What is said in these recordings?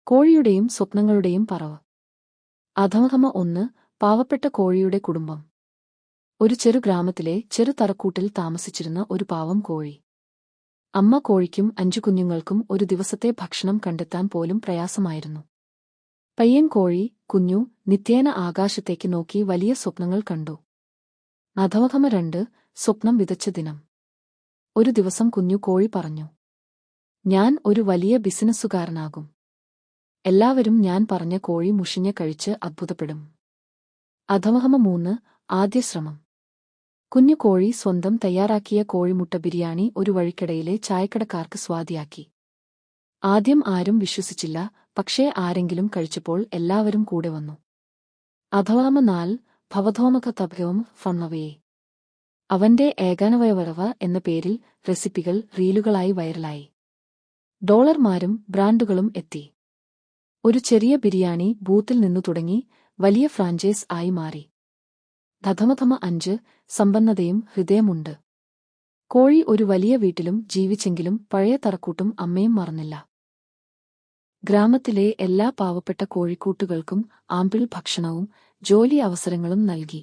കോഴിയുടെയും സ്വപ്നങ്ങളുടെയും പറവ്. അധമഹമ 1. പാവപ്പെട്ട കോഴിയുടെ കുടുംബം. ഒരു ചെറു ഗ്രാമത്തിലെ ചെറു തറക്കൂട്ടിൽ താമസിച്ചിരുന്ന ഒരു പാവം കോഴി. അമ്മ കോഴിക്കും 5 കുഞ്ഞുങ്ങൾക്കും ഒരു ദിവസത്തെ ഭക്ഷണം കണ്ടെത്താൻ പോലും പ്രയാസമായിരുന്നു. പയ്യൻ കോഴി, കുഞ്ഞു, നിത്യേന ആകാശത്തേക്ക് നോക്കി വലിയ സ്വപ്നങ്ങൾ കണ്ടു. അധമഹമ 2. സ്വപ്നം വിതച്ച ദിനം. ഒരു ദിവസം കുഞ്ഞു കോഴി പറഞ്ഞു, ഞാൻ ഒരു വലിയ ബിസിനസ്സുകാരനാകും. എല്ലാവരും ഞാൻ പറഞ്ഞ കോഴി മുഷിഞ്ഞ കഴിച്ച് അത്ഭുതപ്പെടും. അധമഹമ 3. ആദ്യ ശ്രമം. കുഞ്ഞു കോഴി സ്വന്തം തയ്യാറാക്കിയ കോഴിമുട്ട ബിരിയാണി ഒരു വഴിക്കടയിലെ ചായക്കടക്കാർക്ക് സ്വാദിയാക്കി. ആദ്യം ആരും വിശ്വസിച്ചില്ല, പക്ഷേ ആരെങ്കിലും കഴിച്ചപ്പോൾ എല്ലാവരും കൂടെ വന്നു. അധമഹമ 4. ഭവധോമക തഭയവും ഫണ്ണവയെ. അവന്റെ ഏകാനവയവറവ എന്ന പേരിൽ റെസിപ്പികൾ റീലുകളായി വൈറലായി. ഡോളർമാരും ബ്രാൻഡുകളും എത്തി. ഒരു ചെറിയ ബിരിയാണി ബൂത്തിൽ നിന്നു തുടങ്ങി വലിയ ഫ്രാഞ്ചൈസ് ആയി മാറി. അധമഹമ 5. സമ്പന്നതയും ഹൃദയമുണ്ട്. കോഴി ഒരു വലിയ വീട്ടിലും ജീവിച്ചെങ്കിലും പഴയ തറക്കൂട്ടും അമ്മയും മറന്നില്ല. ഗ്രാമത്തിലെ എല്ലാ പാവപ്പെട്ട കോഴിക്കൂട്ടുകൾക്കും ആമ്പിൾ ഭക്ഷണവും ജോലി അവസരങ്ങളും നൽകി.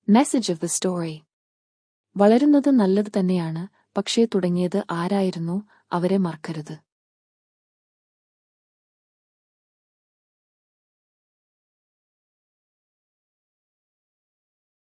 Message of the story. വളരുന്നത് നല്ലത് തന്നെയാണ്, പക്ഷേ തുടങ്ങിയത് ആരായിരുന്നോ അവരെ മറക്കരുത്.